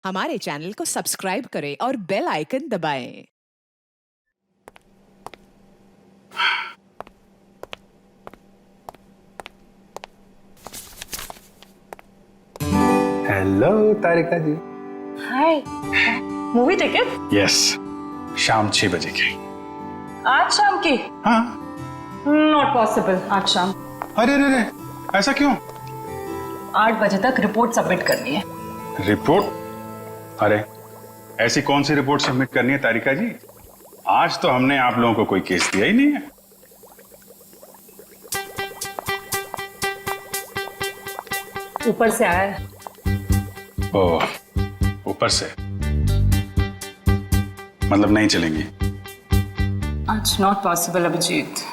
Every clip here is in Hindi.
हमारे चैनल को सब्सक्राइब करें और बेल आइकन दबाएं। हेलो तारिका जी। हाय, मूवी टिकट? यस, शाम 6 बजे की। आज शाम की? हाँ। नॉट पॉसिबल आज शाम। अरे अरे अरे, ऐसा क्यों? 8 बजे तक रिपोर्ट सबमिट करनी है। रिपोर्ट? अरे ऐसी कौन सी रिपोर्ट सबमिट करनी है तारिका जी? आज तो हमने आप लोगों को कोई केस दिया ही नहीं है। ऊपर से आया है। ओह, ऊपर से मतलब नहीं चलेंगी? आज नॉट पॉसिबल अभिजीत।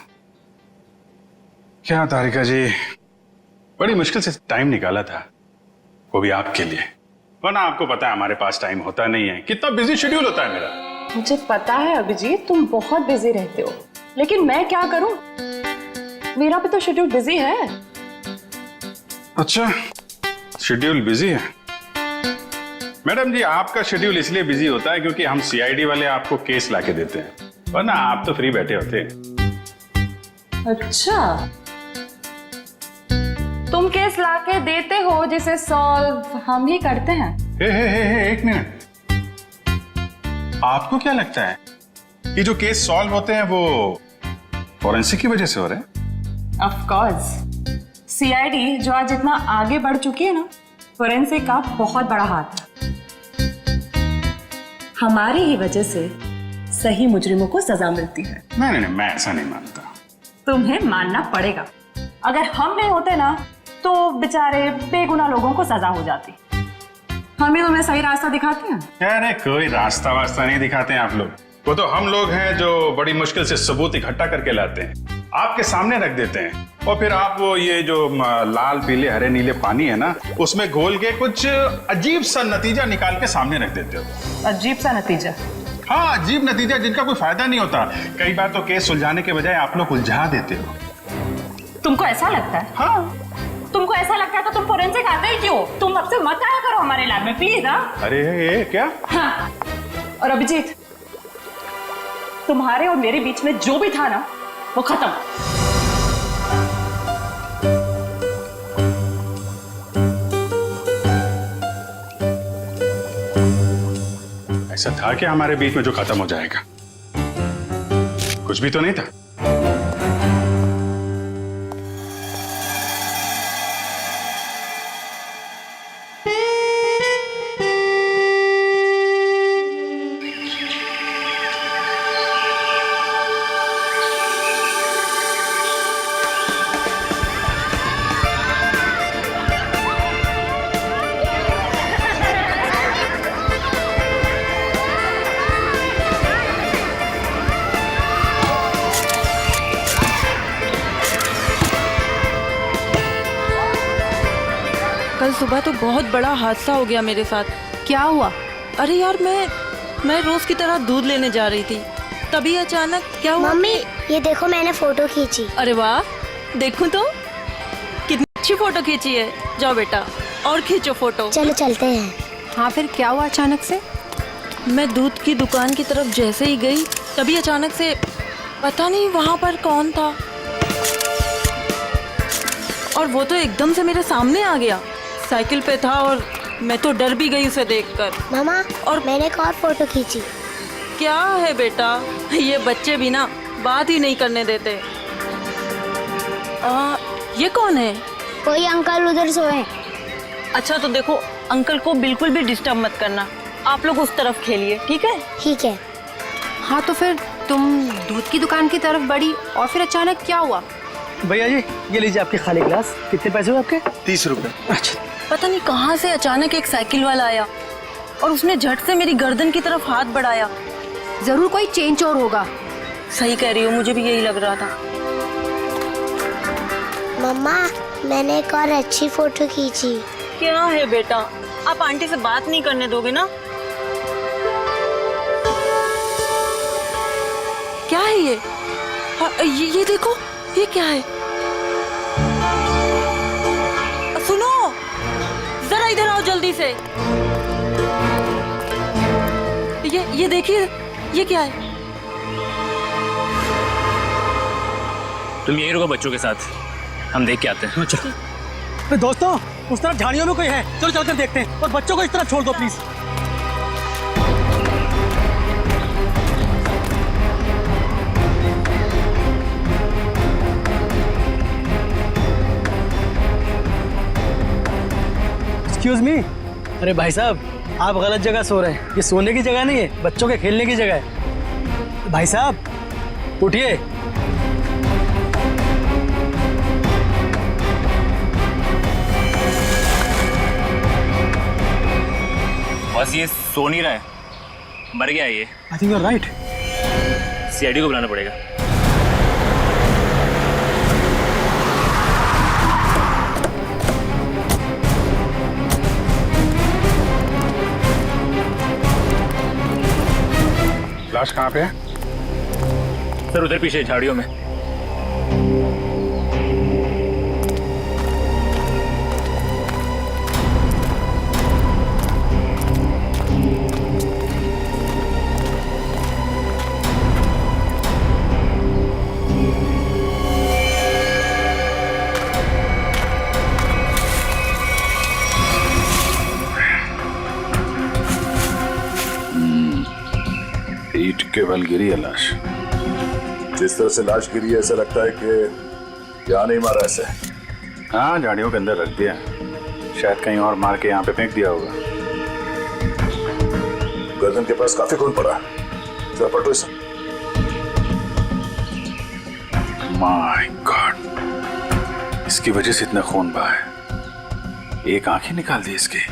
क्या तारिका जी, बड़ी मुश्किल से टाइम निकाला था, वो भी आपके लिए। वरना आपको पता है हमारे पास टाइम होता नहीं है, कितना बिजी शेड्यूल होता है मेरा। मुझे पता है अभिजीत, तुम बहुत बिजी रहते हो, लेकिन मैं क्या करूं? मेरा भी तो शेड्यूल बिजी है। अच्छा, शेड्यूल बिजी है? मैडम जी, आपका शेड्यूल इसलिए बिजी होता है क्योंकि हम सीआईडी वाले आपको केस लाके देते हैं, वरना आप तो फ्री बैठे होते। अच्छा, तुम केस लाके देते हो जिसे सॉल्व हम ही करते हैं। हे, एक मिनट। आपको क्या लगता है कि जो केस सॉल्व होते हैं वो फॉरेंसिक की वजह से हो रहे हैं? ऑफ कोर्स, सीआईडी जो आज इतना आगे बढ़ चुकी है ना, फोरेंसिक का बहुत बड़ा हाथ है। हमारी ही वजह से सही मुजरिमों को सजा मिलती है। नहीं, मैं ऐसा नहीं मानता। तुम्हें मानना पड़ेगा। अगर हम नहीं होते ना तो बेचारे बेगुनाह लोगों को सजा हो जाती। हम ही तुम्हें सही रास्ता दिखाते हैं। अरे कोई रास्ता वास्ता नहीं दिखाते हैं आप लोग, वो तो हम लोग हैं जो बड़ी मुश्किल से सबूत इकट्ठा करके लाते हैं, आपके सामने रख देते हैं, और फिर आप वो ये जो लाल पीले हरे नीले पानी है ना, उसमें घोल के कुछ अजीब सा नतीजा निकाल के सामने रख देते हो। अजीब सा नतीजा? हाँ, अजीब नतीजा जिनका कोई फायदा नहीं होता। कई बार तो केस सुलझाने के बजाय आप लोग उलझा देते हो। तुमको ऐसा लगता है? हाँ। तुमको ऐसा लगता है तो तुम फोरेंसिक आते ही क्यों? तुम अब से मत आया करो हमारे लैब में प्लीज। अरे ये क्या? हाँ। और अभिजीत, तुम्हारे और मेरे बीच में जो भी था ना, वो खत्म। ऐसा था क्या हमारे बीच में जो खत्म हो जाएगा? कुछ भी तो नहीं था। कल सुबह तो बहुत बड़ा हादसा हो गया मेरे साथ। क्या हुआ? अरे यार, मैं रोज की तरह दूध लेने जा रही थी, तभी अचानक क्या हुआ? मम्मी, ये देखो मैंने फोटो खींची। अरे वाह, देखूं तो कितनी अच्छी फोटो खींची है। जाओ बेटा और खींचो फोटो। चलो चलते हैं। हाँ, फिर क्या हुआ अचानक से? मैं दूध की दुकान की तरफ जैसे ही गई, तभी अचानक से पता नहीं वहाँ पर कौन था, और वो तो एकदम से मेरे सामने आ गया। साइकिल पे था और मैं तो डर भी गई उसे देखकर। मामा, और मैंने एक और फोटो खींची। क्या है बेटा, ये बच्चे भी ना बात ही नहीं करने देते। ये कौन है? कोई अंकल उधर सोए। अच्छा तो देखो, अंकल को बिल्कुल भी डिस्टर्ब मत करना, आप लोग उस तरफ खेलिए, ठीक है? ठीक है। हाँ, तो फिर तुम दूध की दुकान की तरफ बढ़ी और फिर अचानक क्या हुआ? भैया जी, ये लीजिए आपके खाली गिलास। कितने पैसे हुए आपके? 30 रुपए। अच्छा। पता नहीं कहाँ से अचानक एक साइकिल वाला आया और उसने झट से मेरी गर्दन की तरफ हाथ बढ़ाया। जरूर कोई चेन चोर होगा। सही कह रही हो, मुझे भी यही लग रहा था। मम्मा, मैंने एक और अच्छी फोटो खींची। क्या है बेटा, आप आंटी से बात नहीं करने दोगे ना? क्या है ये? ये देखो, ये क्या है? सुनो, जरा इधर आओ जल्दी से। ये देखिए, ये क्या है? तुम यहीं रुको बच्चों के साथ, हम देख के आते हैं। चलो दोस्तों, उस तरफ झाड़ियों में कोई है, चलो चलकर देखते हैं। और बच्चों को इस तरफ छोड़ दो प्लीज। Excuse me. अरे भाई साहब, आप गलत जगह सो रहे हैं। ये सोने की जगह नहीं है, बच्चों के खेलने की जगह है। भाई साहब उठिए। बस ये सो नहीं रहा है, मर गया है ये। I think you are right. CID को बुलाना पड़ेगा। लाश कहाँ पे है? सर उधर पीछे झाड़ियों में। ईंट के बल गिरी है लाश। जिस तरह से लाश गिरी है, ऐसा लगता है कि यहाँ नहीं मारा ऐसे। हाँ, झाड़ियों के अंदर रख दिया, शायद कहीं और मार के यहाँ पे फेंक दिया होगा। गर्दन के पास काफी खून पड़ा, जरा पलटो इसे। माय गॉड, इसकी वजह से इतना खून बहा है। एक आंख ही निकाल दी इसकी।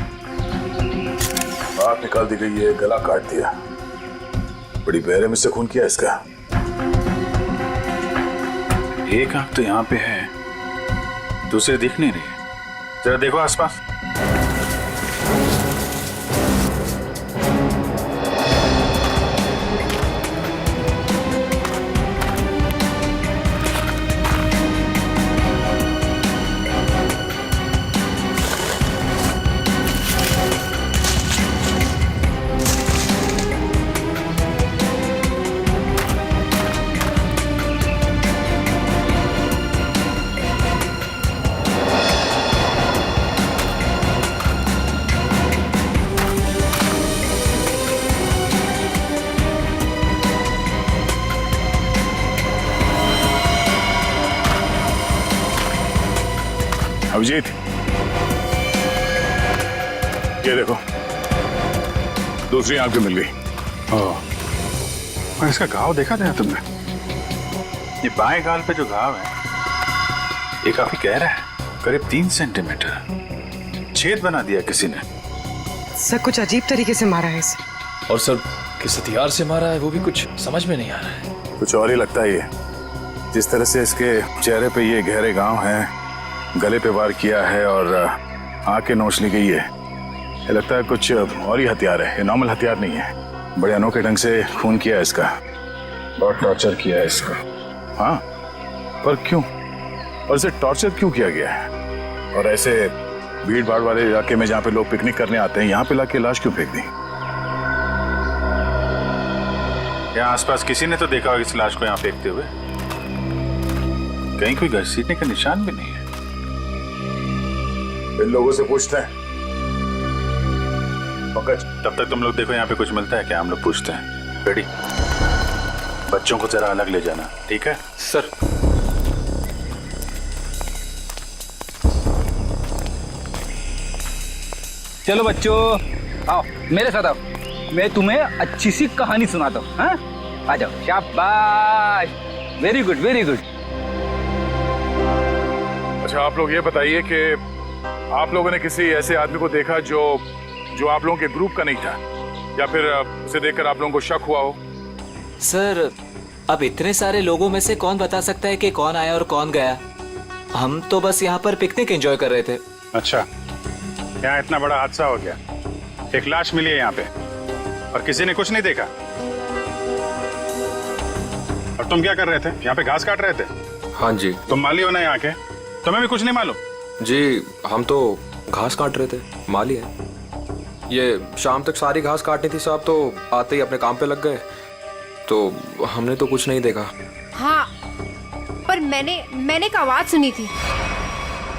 आंख निकाल दी गई है, गला काट दिया। बड़ी बेरहमी से खून किया इसका। एक आंख तो यहाँ पे है, दूसरी दिख नहीं रही। जरा देखो आसपास। अभिजीत, ये देखो, दूसरी आंख भी मिल गई। ओह, और इसका घाव देखा था तुमने? ये बाएं गाल पे जो घाव है, ये काफी गहरा है, करीब 3 सेंटीमीटर। छेद बना दिया किसी ने। सर कुछ अजीब तरीके से मारा है इसे। और सर किस हथियार से मारा है वो भी कुछ समझ में नहीं आ रहा है। कुछ और ही लगता है ये। जिस तरह से इसके चेहरे पे ये गहरे घाव हैं, गले पे वार किया है और आंखें नोच ली गई है, ये लगता है कुछ और ही हथियार है। ये नॉर्मल हथियार नहीं है। बड़े अनोखे ढंग से खून किया है इसका, बहुत टॉर्चर किया है इसका। हाँ, पर क्यों? और इसे टॉर्चर क्यों किया गया है? और ऐसे भीड़ भाड़ वाले इलाके में जहाँ पे लोग पिकनिक करने आते हैं, यहाँ पे लाके लाश क्यों फेंक दी? यहाँ आसपास किसी ने तो देखा होगा इस लाश को यहाँ फेंकते हुए। कहीं कोई घसीटने का निशान भी नहीं है। इन लोगों से पूछते हैं। पंकज, तब तक तुम लोग देखो यहाँ पे कुछ मिलता है क्या, हम लोग पूछते हैं। रेडी? बच्चों को जरा अलग ले जाना, ठीक है? सर चलो बच्चों, आओ मेरे साथ आओ, मैं तुम्हें अच्छी सी कहानी सुनाता हूँ। हाँ, आ जाओ। शाबाश, वेरी गुड वेरी गुड। अच्छा, आप लोग ये बताइए कि आप लोगों ने किसी ऐसे आदमी को देखा जो आप लोगों के ग्रुप का नहीं था, या फिर उसे देखकर आप लोगों को शक हुआ हो? सर अब इतने सारे लोगों में से कौन बता सकता है कि कौन आया और कौन गया। हम तो बस यहाँ पर पिकनिक एंजॉय कर रहे थे। अच्छा, यहाँ इतना बड़ा हादसा हो गया, एक लाश मिली है यहाँ पे और किसी ने कुछ नहीं देखा। और तुम क्या कर रहे थे? यहाँ पे घास काट रहे थे? हाँ जी। तुम माली हो ना यहाँ के, तुम्हें भी कुछ नहीं मालूम? जी हम तो घास काट रहे थे, माली है। ये शाम तक सारी घास काटनी थी साहब, तो आते ही अपने काम पे लग गए, तो हमने तो कुछ नहीं देखा। हाँ, पर मैंने एक आवाज सुनी थी।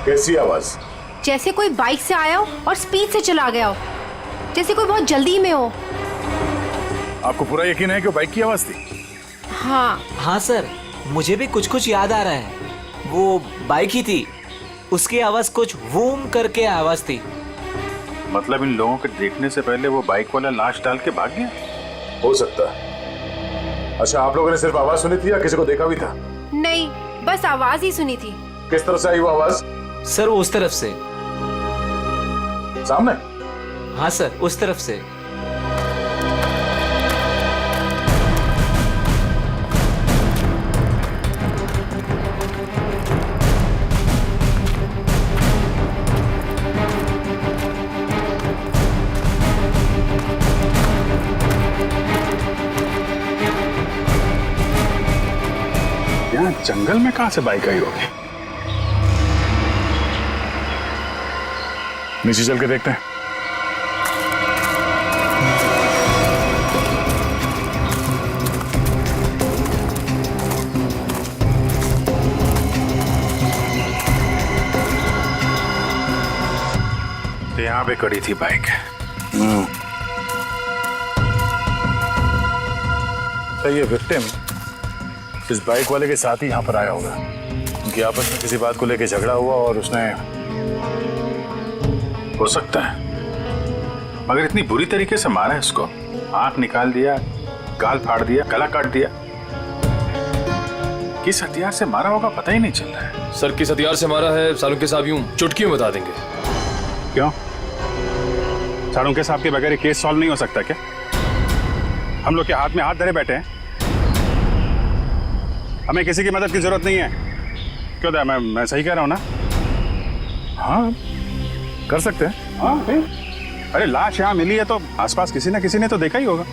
कैसी आवाज? जैसे कोई बाइक से आया हो और स्पीड से चला गया हो, जैसे कोई बहुत जल्दी में हो। आपको पूरा यकीन है कि वो बाइक की आवाज थी? हाँ हाँ सर, मुझे भी कुछ कुछ याद आ रहा है। वो बाइक ही थी, उसकी आवाज कुछ वूम करके आवाज थी। मतलब इन लोगों के देखने से पहले वो बाइक वाला लाश डाल के भाग गया? हो सकता है। अच्छा, आप लोगों ने सिर्फ आवाज सुनी थी या किसी को देखा भी था? नहीं, बस आवाज ही सुनी थी। किस तरफ से आई वो आवाज? सर वो उस तरफ से। सामने? हाँ सर, उस तरफ से। यहाँ जंगल में कहां से बाइक आई होगी? नीचे चल के देखते हैं। तो यहाँ पे खड़ी थी बाइक। तो ये विक्टिम इस बाइक वाले के साथ ही यहाँ पर आया होगा। उनकी आपस में किसी बात को लेकर झगड़ा हुआ और उसने, हो सकता है, मगर इतनी बुरी तरीके से मारा है इसको। आंख निकाल दिया, गाल फाड़ दिया, गला काट दिया। किस हथियार से मारा होगा पता ही नहीं चल रहा है। सर किस हथियार से मारा है सालुंके साहब यूं चुटकी में बता देंगे। क्यों? सालुंके साहब के बगैर केस सॉल्व नहीं हो सकता क्या? हम लोग के हाथ में हाथ धरे बैठे हैं, हमें किसी की मदद की जरूरत नहीं है। क्यों दया, मैं सही कह रहा हूं ना? हाँ कर सकते हैं। हाँ, अरे लाश यहाँ मिली है तो आसपास किसी ना किसी ने तो देखा ही होगा।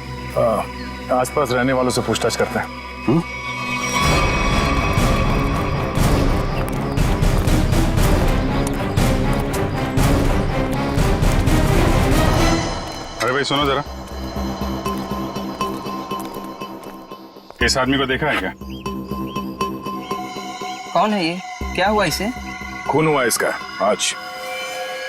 आसपास रहने वालों से पूछताछ करते हैं। अरे भाई सुनो जरा, इस आदमी को देखा है क्या? कौन है ये? क्या हुआ इसे? खून हुआ इसका आज।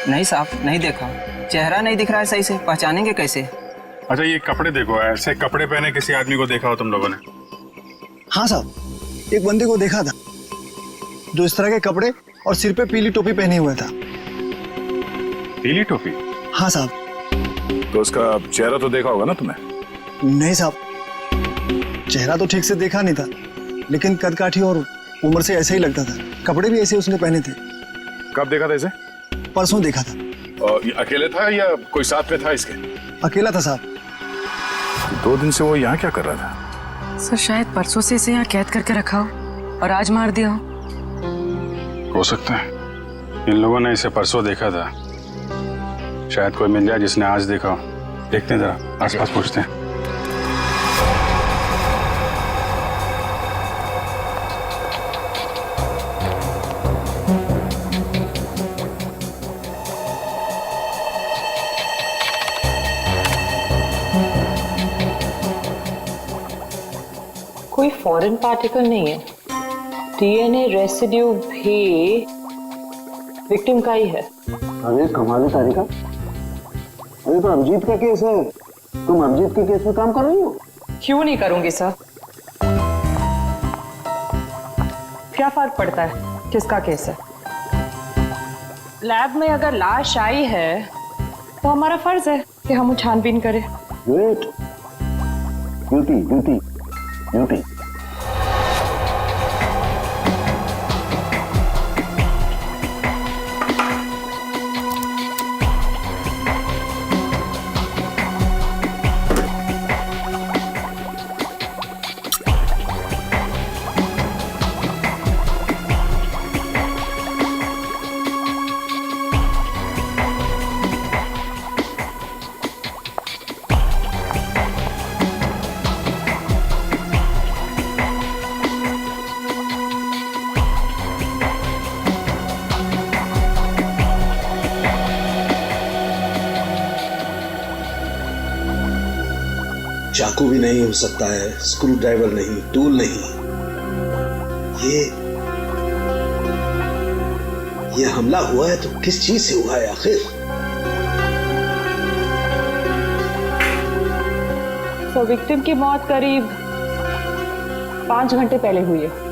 नहीं साहब, नहीं देखा। चेहरा नहीं दिख रहा है सही से, पहचानेंगे कैसे? अच्छा ये कपड़े देखो, ऐसे कपड़े पहने किसी आदमी को देखा हो तुम लोगों ने? हाँ साहब, एक बंदे को देखा था जो इस तरह के कपड़े और सिर पे पीली टोपी पहने हुआ था। पीली टोपी? हाँ साहब। तो उसका चेहरा तो देखा होगा ना तुमने? नहीं साहब, चेहरा तो ठीक से देखा नहीं था, लेकिन कद काठी और उम्र से ऐसे ही लगता था। कपड़े भी ऐसे उसने पहने थे। कब देखा था इसे? परसों देखा था। और ये अकेले था या कोई साथ में था इसके? अकेला था साहब। 2 दिन से वो यहाँ क्या कर रहा था? सर शायद परसों से इसे यहाँ कैद करके रखा हो और आज मार दिया हो सकता है इन लोगों ने इसे परसों देखा था। शायद कोई मिल जाए जिसने आज देखा हो। देखते हैं जरा, आसपास पूछते हैं। कोई फॉरेन पार्टिकल नहीं है। डीएनए रेसिड्यू भी विक्टिम का ही है। अरे कमाल है तारिका, अरे तो अभिजीत का केस है, तुम अभिजीत के केस में काम कर रही हो? क्यों नहीं करूंगी सर? क्या फर्क पड़ता है किसका केस है? लैब में अगर लाश आई है तो हमारा फर्ज है कि हम छानबीन करें। Wait, duty duty duty. चाकू भी नहीं हो सकता है, स्क्रू ड्राइवर नहीं, टूल नहीं। ये हमला हुआ है तो किस चीज से हुआ है आखिर? तो विक्टिम की मौत करीब 5 घंटे पहले हुई है।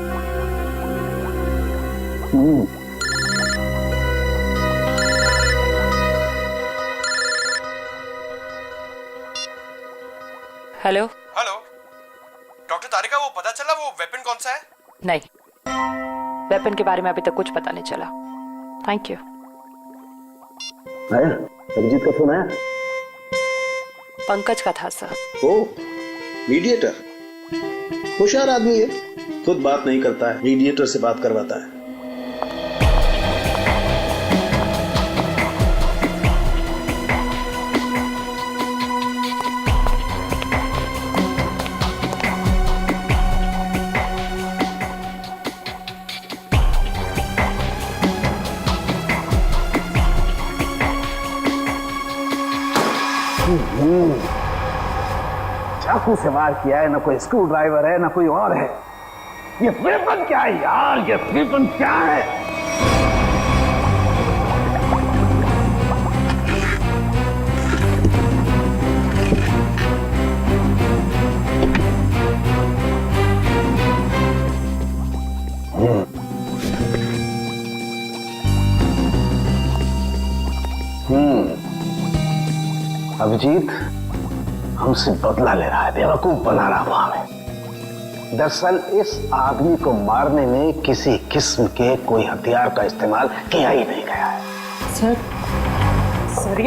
हेलो हेलो डॉक्टर तारिका, वो पता चला वो वेपन कौन सा है? नहीं, वेपन के बारे में अभी तक कुछ पता नहीं चला। Thank you. आया अभिजीत का फोन आया? पंकज का था सर। ओ मीडिएटर, होशियार आदमी है, खुद बात नहीं करता है, मीडिएटर से बात करवाता है। चाकू से वार किया है, ना कोई स्क्रू ड्राइवर है, ना कोई और है। ये वेपन क्या है यार? ये वेपन क्या है? अभिजीत हमसे बदला ले रहा है, बेवकूफ बना रहा हुआ हमें। दरअसल इस आदमी को मारने में किसी किस्म के कोई हथियार का इस्तेमाल किया ही नहीं गया है। सर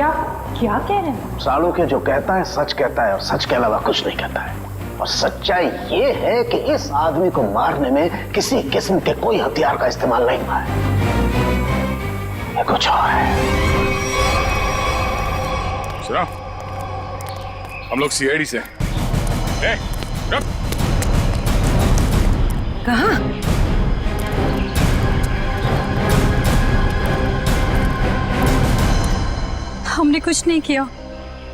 आप क्या कह रहे हैं? साड़ू के जो कहता है सच कहता है और सच के अलावा कुछ नहीं कहता है। और सच्चाई ये है कि इस आदमी को मारने में किसी किस्म के कोई हथियार का इस्तेमाल नहीं हुआ है। ये कुछ और है। सुना, हम लोग सीआईडी से। कहाँ? हमने कुछ नहीं किया,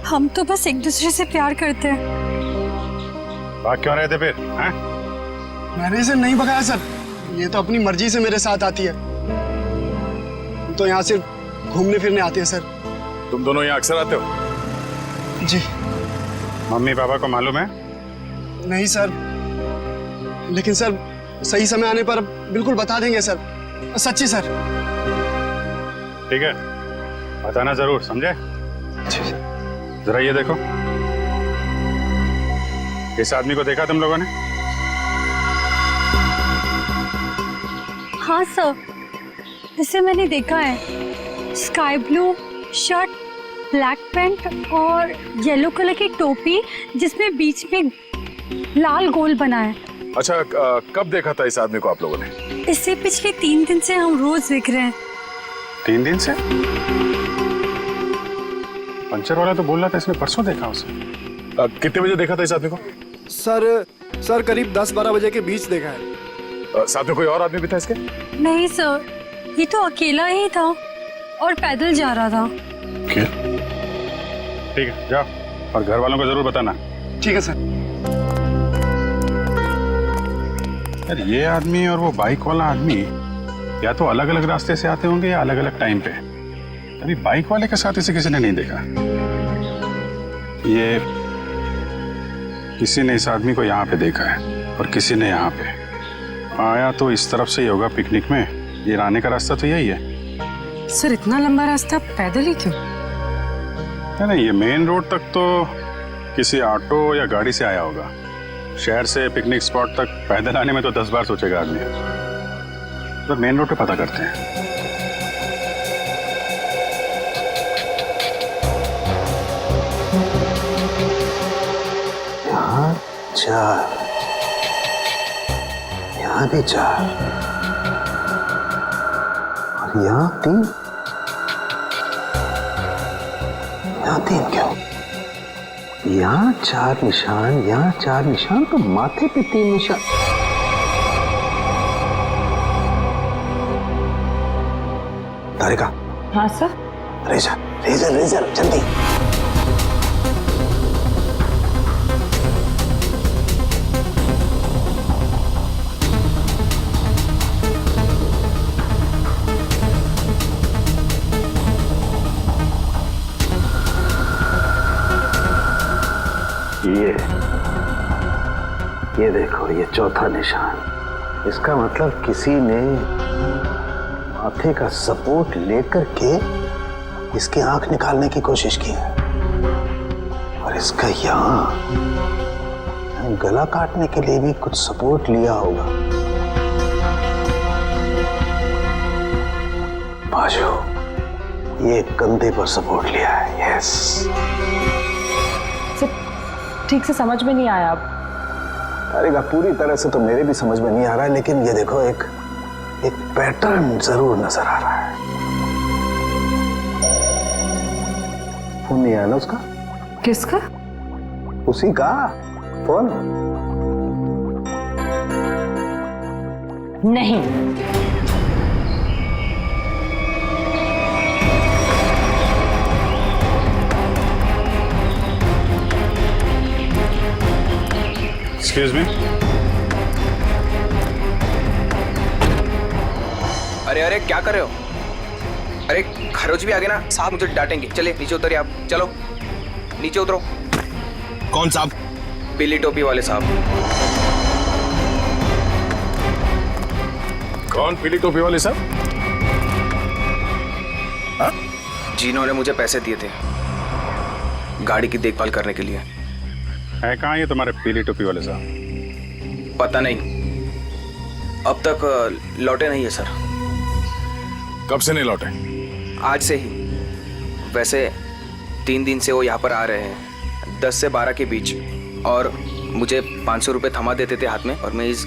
हम तो बस एक दूसरे से प्यार करते हैं। भाग क्यों रहे थे फिर? हैं? मैंने इसे नहीं भगाया सर, ये तो अपनी मर्जी से मेरे साथ आती है। तो यहाँ सिर्फ घूमने फिरने आती है सर। तुम दोनों यहाँ अक्सर आते हो? जी। मम्मी पापा को मालूम है? नहीं सर, लेकिन सर सही समय आने पर बिल्कुल बता देंगे सर, सच्ची सर। ठीक है, बताना जरूर, समझे? जरा ये देखो, इस आदमी को देखा तुम लोगों ने? हाँ सर, इसे मैंने देखा है। Sky blue shirt, black pant और येलो कलर की टोपी जिसमें बीच में लाल गोल बना है। अच्छा, कब देखा था इस आदमी को आप लोगों ने? इसे पिछले 3 दिन से हम रोज देख रहे हैं। 3 दिन से? पंचर वाला तो बोल रहा था इसने परसों देखा उसे। कितने बजे देखा था इस आदमी को? सर करीब 10-12 बजे के बीच देखा है। साथ में कोई और आदमी भी था इसके? नहीं सर, ये तो अकेला ही था और पैदल जा रहा था। क्या? ठीक है, जाओ और घर वालों को जरूर बताना। ठीक है सर। यार ये आदमी और वो बाइक वाला आदमी या तो अलग अलग रास्ते से आते होंगे या अलग अलग टाइम पे। अभी बाइक वाले के साथ इसे किसी ने नहीं देखा। ये किसी ने इस आदमी को यहाँ पे देखा है और किसी ने यहाँ पे। आया तो इस तरफ से ही होगा पिकनिक में, ये आने का रास्ता तो यही है। सर इतना लंबा रास्ता पैदल ही क्यों? नहीं, ये मेन रोड तक तो किसी ऑटो या गाड़ी से आया होगा। शहर से पिकनिक स्पॉट तक पैदल आने में तो 10 बार सोचेगा आदमी। तो मेन रोड पे पता करते हैं। यहाँ 4, यहाँ भी 4 और यहाँ 3। यहाँ 3 क्यों? यहाँ 4 निशान, यहाँ 4 निशान, तो माथे पे 3 निशान। तारिका। हाँ सर। रेजर रेजर रेजर जल्दी। ये देखो, ये चौथा निशान। इसका मतलब किसी ने माथे का सपोर्ट लेकर के इसकी आंख निकालने की कोशिश की है, और इसका यहाँ गला काटने के लिए भी कुछ सपोर्ट लिया होगा। बाजू, ये कंधे पर सपोर्ट लिया है। यस, ठीक से समझ में नहीं आया। अब अरे पूरी तरह से तो मेरे भी समझ में नहीं आ रहा है, लेकिन ये देखो एक पैटर्न जरूर नजर आ रहा है। फोन नहीं आया ना उसका? किसका? उसी का फोन। नहीं, एक्सक्यूज मी। अरे अरे क्या कर रहे हो? अरे खरोच भी आ गए ना साहब, मुझे डांटेंगे। चलिए नीचे उतरिए आप, चलो नीचे उतरो। कौन साहब? पीली टोपी वाले साहब। कौन पीली टोपी वाले साहब? जिन्होंने मुझे पैसे दिए थे गाड़ी की देखभाल करने के लिए। है कहाँ ये तुम्हारे पीली टोपी वाले साहब? पता नहीं, अब तक लौटे नहीं है सर। कब से नहीं लौटे? आज से ही। वैसे 3 दिन से वो यहाँ पर आ रहे हैं, 10 से 12 के बीच, और मुझे 500 रुपये थमा देते थे हाथ में, और मैं इस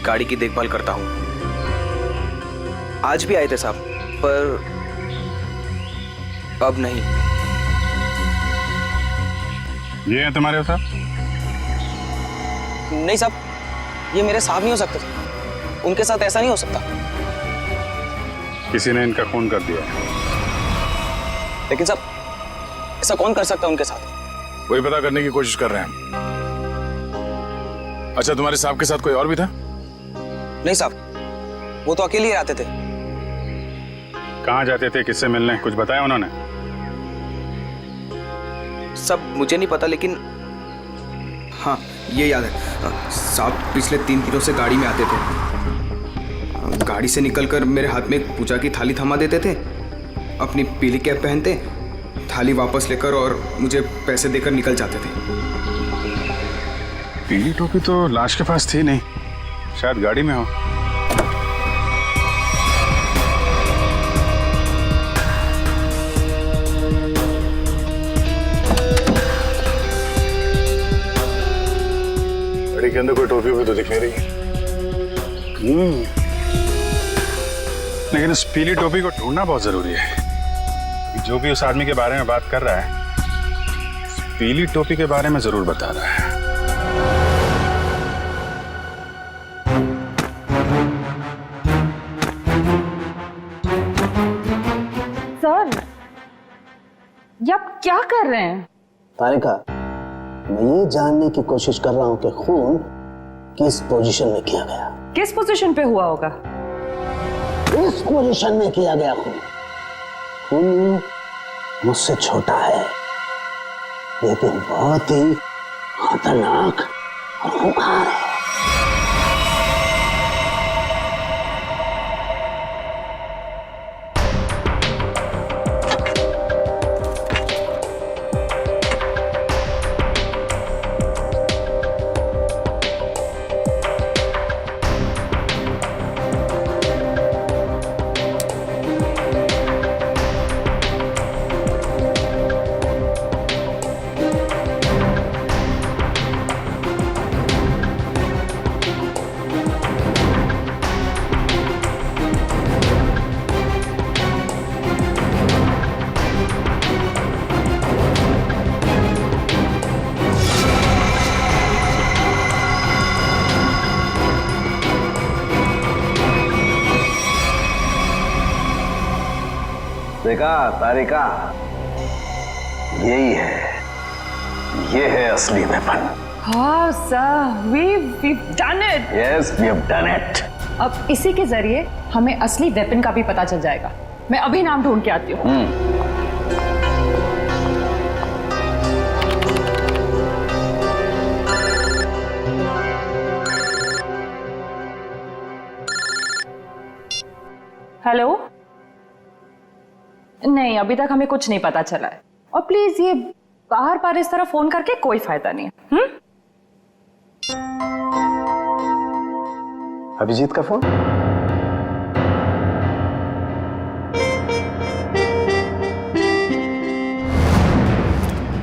गाड़ी की देखभाल करता हूँ। आज भी आए थे साहब, पर अब नहीं। ये है तुम्हारे साहब? नहीं साहब, ये मेरे साहब नहीं हो सकते। उनके साथ ऐसा नहीं हो सकता। किसी ने इनका खून कर दिया। लेकिन साहब, ऐसा कौन कर सकता है उनके साथ? वही पता करने की कोशिश कर रहे हैं। अच्छा, तुम्हारे साहब के साथ कोई और भी था? नहीं साहब, वो तो अकेले ही आते थे। कहाँ जाते थे, किससे मिलने, कुछ बताया उन्होंने? सब मुझे नहीं पता, लेकिन हाँ ये याद है साहब, पिछले 3 दिनों से गाड़ी में आते थे। गाड़ी से निकलकर मेरे हाथ में एक पूजा की थाली थमा देते थे, अपनी पीली कैप पहनते, थाली वापस लेकर और मुझे पैसे देकर निकल जाते थे। पीली टोपी तो लाश के पास थी नहीं, शायद गाड़ी में हो। गाड़ी के अंदर कोई टोपी भी तो दिख नहीं रही। लेकिन उस पीली टोपी को ढूंढना बहुत जरूरी है। जो भी उस आदमी के बारे में बात कर रहा है, उस पीली टोपी के बारे में जरूर बता रहा है। सर, ये आप क्या कर रहे हैं? तारिका, मैं ये जानने की कोशिश कर रहा हूं कि खून किस पोजीशन में किया गया। किस पोजीशन पे हुआ होगा? इस पोजीशन में किया गया खून। खून मुझसे छोटा है, लेकिन बहुत ही खतरनाक और खूंखार है। देखा तारिका, यही है, ये है असली वेपन। हाँ sir, we've done it. Yes, we have done it. अब इसी के जरिए हमें असली वेपन का भी पता चल जाएगा। मैं अभी नाम ढूंढ के आती हूँ। हेलो। नहीं, अभी तक हमें कुछ नहीं पता चला है। और प्लीज ये बाहर बार इस तरह फोन करके कोई फायदा नहीं है। अभिजीत का फोन?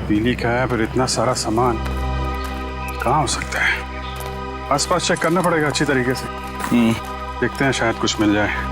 पीली का है, पर इतना सारा सामान कहाँ हो सकता है? आसपास चेक करना पड़ेगा अच्छी तरीके से। देखते हैं, शायद कुछ मिल जाए।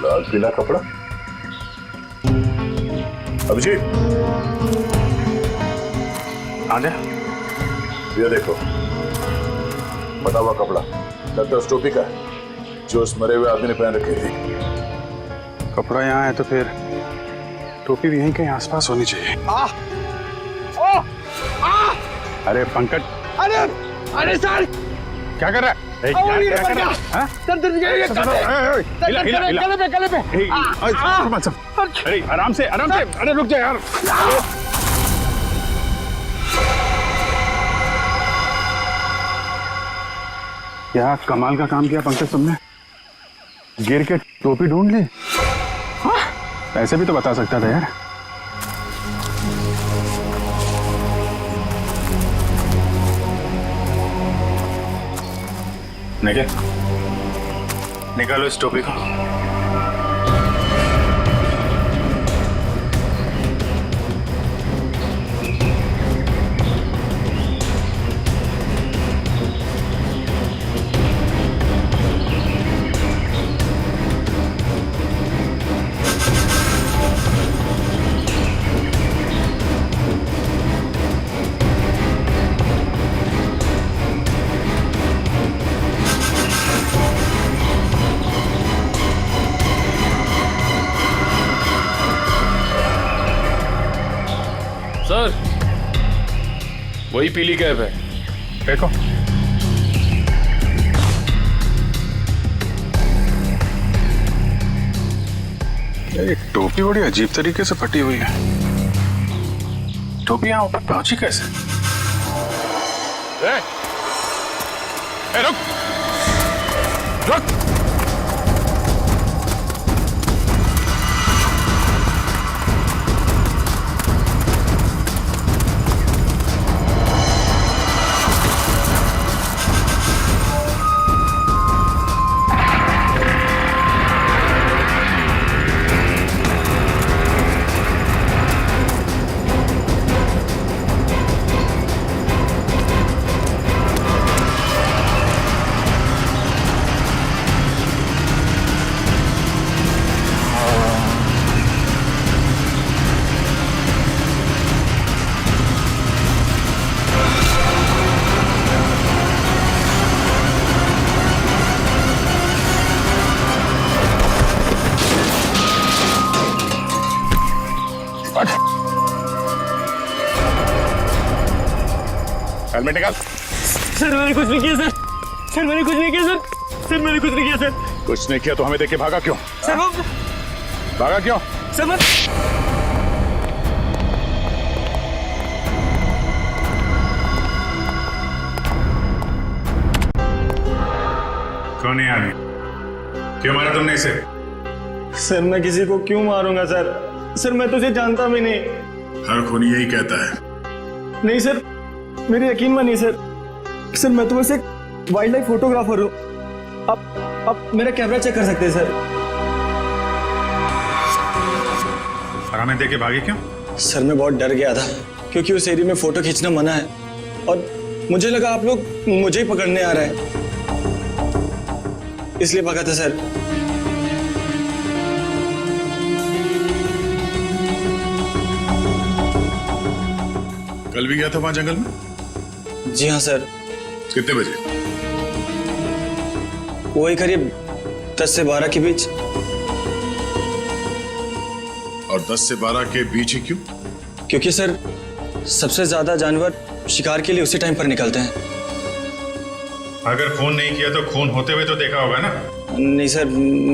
लाल पीला कपड़ा। अभिजीत, आ जा। ये देखो, बटा हुआ कपड़ा लगता है उस टोपी का है जो उस मरे हुए आदमी ने पहन रखी थी। कपड़ा यहाँ है तो फिर टोपी भी यहीं कहीं आसपास होनी चाहिए। अरे पंकज, अरे सर, क्या कर रहा है? गले पे। अरे आराम से, अरे रुक जा यार। क्या कमाल का काम किया पंकज तुमने, गिर के टोपी ढूंढ ली। ऐसे भी तो बता सकता था यार। निकालो इस टोपी को। सर, वही पीली कैब है। देखो, ये टोपी बड़ी अजीब तरीके से फटी हुई है। टोपी यहाँ ऊपर पहुंची कैसे? रुक रुक। हेलमेट निकाल। सर मैंने कुछ नहीं किया सर। सर मैंने कुछ नहीं किया सर। सर मैंने कुछ नहीं किया सर। कुछ नहीं किया तो हमें देख के भागा क्यों? सर वो भागा क्यों? सर मैं कौन है आदमी? क्यों मारा तुमने इसे? सर मैं किसी को क्यों मारूंगा सर? सर मैं तुझे जानता भी नहीं। हर खूनी यही कहता है। नहीं सर, मेरी यकीन मानिए सर। सर मैं तो बस एक वाइल्ड लाइफ फोटोग्राफर हूँ। आप मेरा कैमरा चेक कर सकते हैं सर। और हमें देख के भागे क्यों? सर मैं बहुत डर गया था क्योंकि उस एरिया में फोटो खींचना मना है और मुझे लगा आप लोग मुझे ही पकड़ने आ रहे हैं, इसलिए भागा था सर। कल भी गया था वहां जंगल में? जी हाँ सर। कितने बजे? वही करीब 10 से 12 के बीच। और 10 से 12 के बीच ही क्यों? क्योंकि सर सबसे ज्यादा जानवर शिकार के लिए उसी टाइम पर निकलते हैं। अगर फोन नहीं किया तो खून होते हुए तो देखा होगा ना? नहीं सर,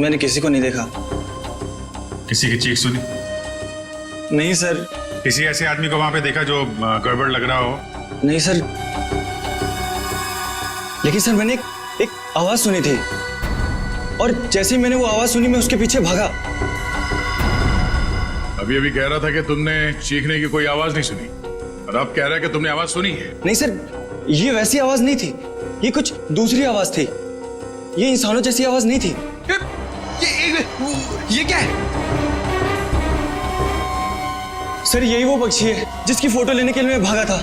मैंने किसी को नहीं देखा। किसी की चीख सुनी? नहीं सर। किसी ऐसे आदमी को वहां पे देखा जो गड़बड़ लग रहा हो? नहीं सर, लेकिन सर मैंने एक आवाज सुनी थी और जैसे ही मैंने वो आवाज सुनी मैं उसके पीछे भागा। अभी अभी कह रहा था कि तुमने चीखने की कोई आवाज नहीं सुनी और अब कह रहा है कि तुमने आवाज सुनी है। नहीं सर, ये वैसी आवाज नहीं थी, ये कुछ दूसरी आवाज थी। ये इंसानों जैसी आवाज नहीं थी। ये क्या है? सर यही वो पक्षी है जिसकी फोटो लेने के लिए मैं भागा था,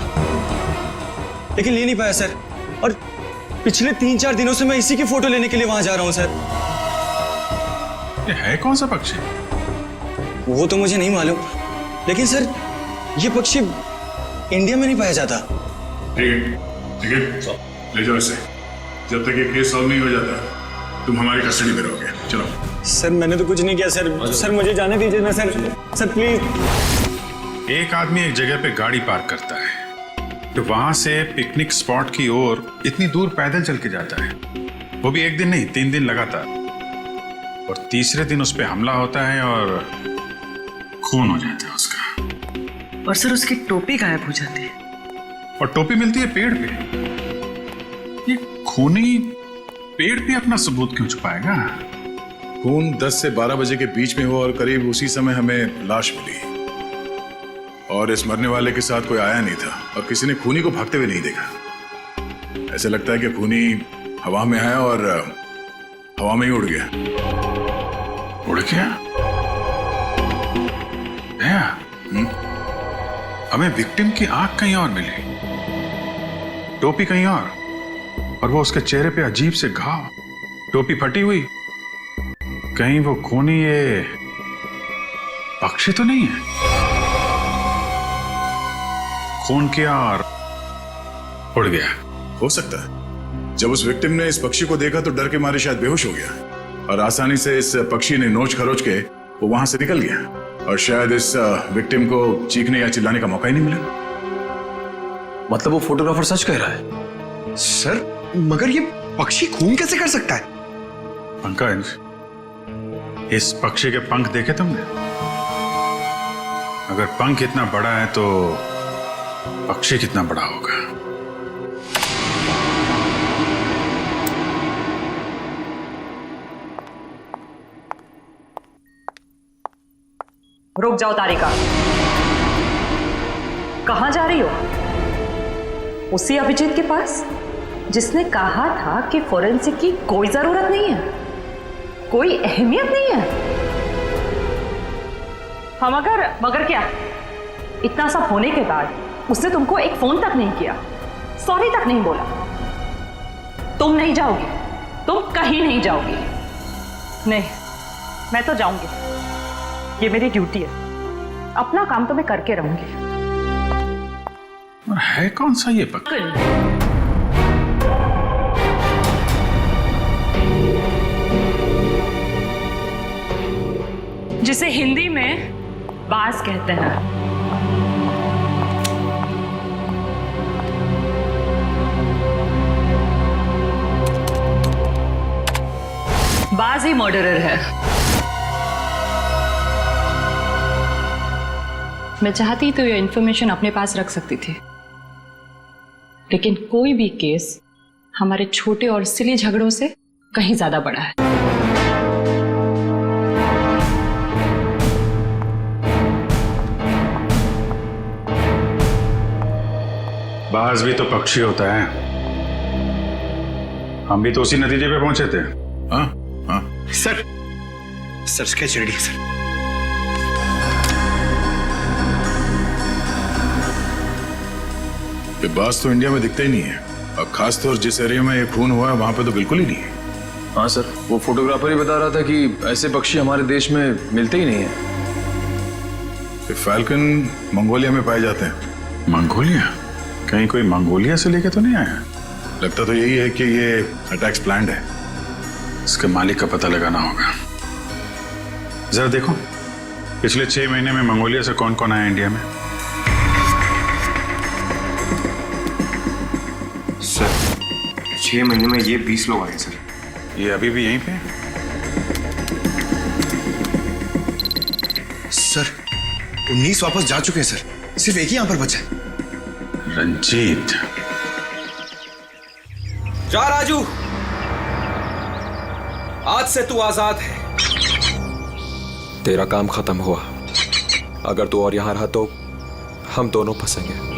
लेकिन ले नहीं पाया सर। और पिछले 3-4 दिनों से मैं इसी की फोटो लेने के लिए वहां जा रहा हूं सर। ये है कौन सा पक्षी? वो तो मुझे नहीं मालूम, लेकिन सर ये पक्षी इंडिया में नहीं पाया जाता। ठीक है, ले जाओ इसे। जब तक ये केस सॉल्व नहीं हो जाता तुम हमारी कस्टडी में रहोगे। चलो। सर मैंने तो कुछ नहीं किया सर। सर मुझे जाने दीजिए ना सर। Sir please. एक आदमी एक जगह पे गाड़ी पार्क करता है तो वहां से पिकनिक स्पॉट की ओर इतनी दूर पैदल चल के जाता है, वो भी एक दिन नहीं 3 दिन लगातार, और तीसरे दिन उस पर हमला होता है और खून हो जाता है उसका। और सर उसकी टोपी गायब हो जाती है। और टोपी मिलती है पेड़ पे। ये खूनी पेड़ पे अपना सबूत क्यों छुपाएगा? खून 10 से 12 बजे के बीच में हुआ और करीब उसी समय हमें लाश मिली और इस मरने वाले के साथ कोई आया नहीं था और किसी ने खूनी को भागते हुए नहीं देखा। ऐसा लगता है कि खूनी हवा में आया और हवा में ही उड़ गया। उड़ गया? हमें विक्टिम की आंख कहीं और मिली, टोपी कहीं और वो उसके चेहरे पे अजीब से घाव, टोपी फटी हुई। कहीं वो खूनी ये पक्षी तो नहीं है? खून किया और उड़ गया। हो सकता है जब उस विक्टिम ने इस पक्षी को देखा तो डर के मारे शायद बेहोश हो गया और आसानी से इस पक्षी ने नोच खरोच के वो वहां से निकल गया और शायद इस विक्टिम को चीखने या चिल्लाने का मौका ही नहीं मिला। मतलब वो फोटोग्राफर सच कह रहा है? सर मगर ये पक्षी खून कैसे कर सकता है? पंकज, इस पक्षी के पंख देखे तुमने? अगर पंख इतना बड़ा है तो पक्षी कितना बड़ा होगा? रुक जाओ तारिका, कहां जा रही हो? उसी अभिजीत के पास जिसने कहा था कि फोरेंसिक की कोई जरूरत नहीं है, कोई अहमियत नहीं है। हम मगर क्या? इतना सब होने के बाद उसने तुमको एक फोन तक नहीं किया, सॉरी तक नहीं बोला। तुम नहीं जाओगी, तुम कहीं नहीं जाओगी। नहीं, मैं तो जाऊंगी, ये मेरी ड्यूटी है। अपना काम तो मैं करके रहूंगी। और है कौन सा ये पक्षी? जिसे हिंदी में बाज कहते हैं। बाज ही मर्डरर है। मैं चाहती तो ये इंफॉर्मेशन अपने पास रख सकती थी, लेकिन कोई भी केस हमारे छोटे और सिली झगड़ों से कहीं ज्यादा बड़ा है। बाज भी तो पक्षी होता है। हम भी तो उसी नतीजे पे पहुंचे थे। हाँ हाँ सर स्केच रेडी है सर। ये बाज तो इंडिया में दिखता ही नहीं है और खासतौर जिस एरिया में ये खून हुआ है वहां पे तो बिल्कुल ही नहीं है। हाँ सर, वो फोटोग्राफर ही बता रहा था कि ऐसे पक्षी हमारे देश में मिलते ही नहीं है। फैल्कन मंगोलिया में पाए जाते हैं मंगोलिया? कहीं कोई मंगोलिया से लेके तो नहीं आया? लगता तो यही है कि ये अटैक्स प्लान्ड है। इसके मालिक का पता लगाना होगा। जरा देखो पिछले 6 महीने में मंगोलिया से कौन कौन आया इंडिया में। सर 6 महीने में ये 20 लोग आए सर। ये अभी भी यहीं पे? सर 19 वापस जा चुके हैं सर, सिर्फ एक ही यहां पर बचा है। रंजीत। जा राजू, आज से तू आजाद है। तेरा काम खत्म हुआ। अगर तू और यहां रहा तो हम दोनों फंसेंगे।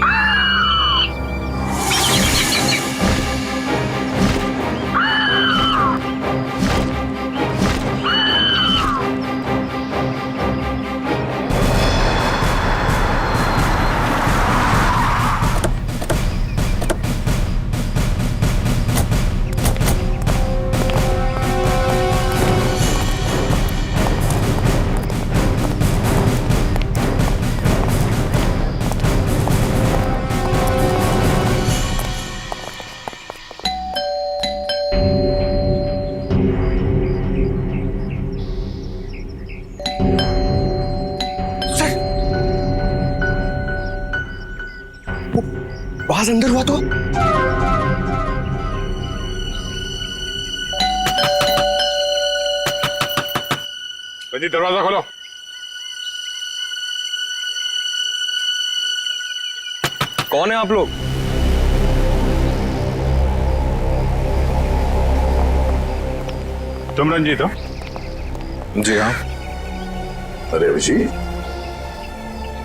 आवाज अंदर हुआ तो रंजीत दरवाजा खोलो। कौन है आप लोग? तुम रंजीत हो? जी हाँ। अरे अभिजीत,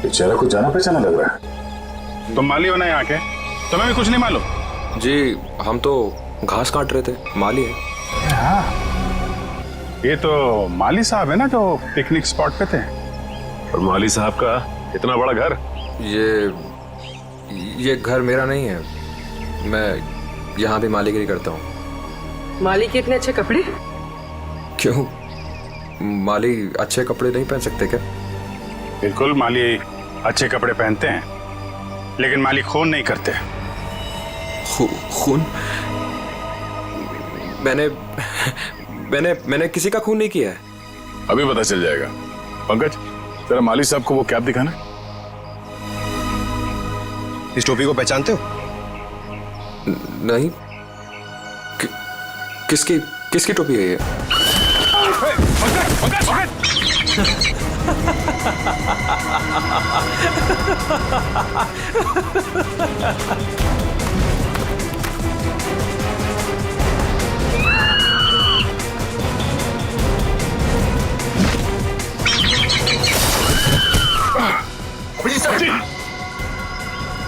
ये चेहरा कुछ जाना पहचाना लग रहा है। तुम माली हो ना यहाँ के? तुम्हें भी कुछ नहीं मालूम? जी हम तो घास काट रहे थे, माली है। हाँ, ये तो माली साहब है ना जो पिकनिक स्पॉट पे थे। और माली साहब का इतना बड़ा घर? ये घर मेरा नहीं है, मैं यहाँ भी मालीगिरी करता हूँ। माली के इतने अच्छे कपड़े? क्यों, माली अच्छे कपड़े नहीं पहन सकते क्या? बिल्कुल, माली अच्छे कपड़े पहनते हैं, लेकिन माली खून नहीं करते। खून? मैंने किसी का खून नहीं किया है। अभी पता चल जाएगा। पंकज, तेरा माली साहब को वो कैप दिखाना। इस टोपी को पहचानते हो? नहीं। किसकी टोपी है ये?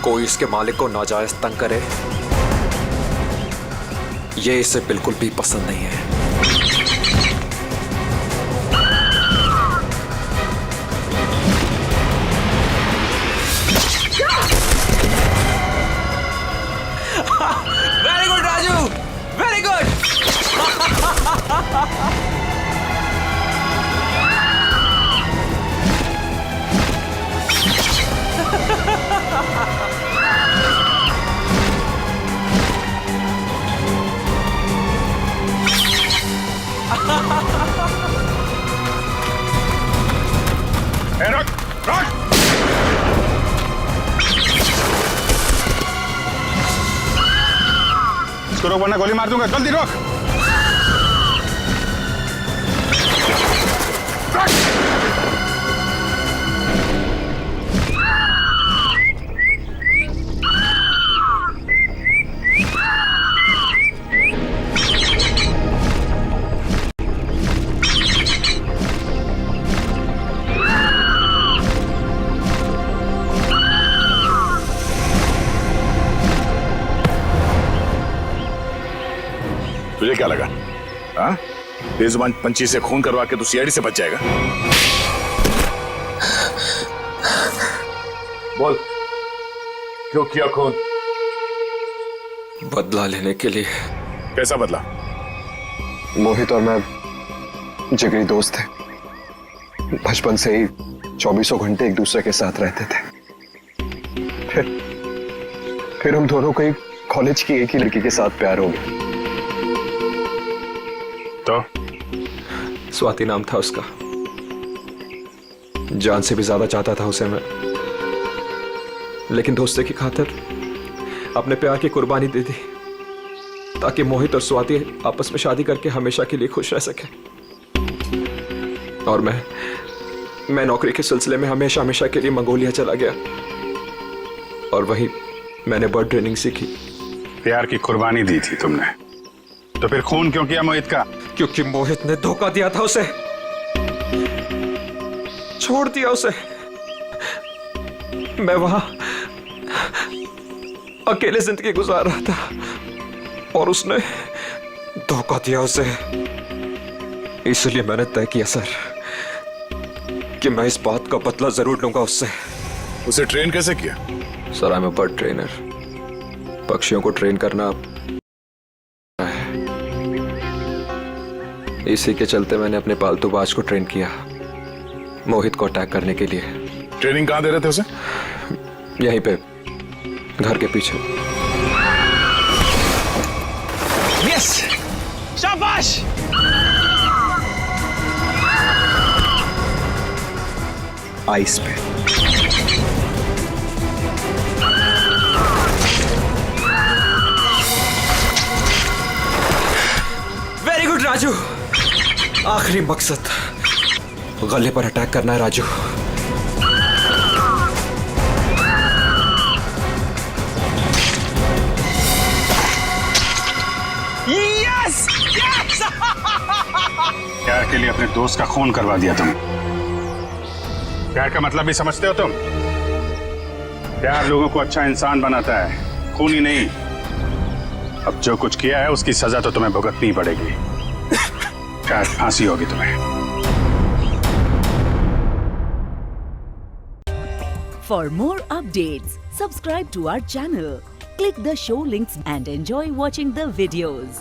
कोई इसके मालिक को नाजायज तंग करे, ये इसे बिल्कुल भी पसंद नहीं है। Very good Raju, very good. रुक, रुक। इसको रोक वरना गोली मार दूंगा। जल्दी रोक। तुझे क्या लगा? हाँ, बेजुबान पंछी से खून करवा के तू सीआईडी से बच जाएगा? बोल, क्यों किया खून? बदला लेने के लिए। कैसा बदला? मोहित और मैं जिगरी दोस्त थे, बचपन से ही 24 घंटे एक दूसरे के साथ रहते थे। फिर फिर हम दोनों को एक कॉलेज की एक ही लड़की के साथ प्यार हो गया। तो स्वाति नाम था उसका। जान से भी ज्यादा चाहता था उसे मैं, लेकिन दोस्ती की खातिर अपने प्यार की कुर्बानी दे दी ताकि मोहित और स्वाति आपस में शादी करके हमेशा के लिए खुश रह सके। और मैं नौकरी के सिलसिले में हमेशा हमेशा के लिए मंगोलिया चला गया और वहीं मैंने बर्ड ट्रेनिंग सीखी। प्यार की कुर्बानी दी थी तुमने, तो फिर खून क्यों किया मोहित का? क्योंकि मोहित ने धोखा दिया था उसे, छोड़ दिया उसे। मैं वहां अकेले जिंदगी गुजार रहा था और उसने धोखा दिया उसे। इसलिए मैंने तय किया सर कि मैं इस बात का बदला जरूर लूंगा उससे। उसे ट्रेन कैसे किया? Sir I am a bird trainer. पक्षियों को ट्रेन करना है, इसी के चलते मैंने अपने पालतू बाज को ट्रेन किया मोहित को अटैक करने के लिए। ट्रेनिंग कहां दे रहे थे उसे? यहीं पे, घर के पीछे। यस, शाबाश। आइस पे। Very good Raju. आखिरी मकसद गले पर अटैक करना है राजू। Yes, yes. प्यार के लिए अपने दोस्त का खून करवा दिया तुम। प्यार का मतलब भी समझते हो तुम? प्यार लोगों को अच्छा इंसान बनाता है, खून ही नहीं। अब जो कुछ किया है उसकी सजा तो तुम्हें भुगतनी पड़ेगी। शायद फांसी होगी तुम्हें। For more updates, subscribe to our channel, click the show links and enjoy watching the videos.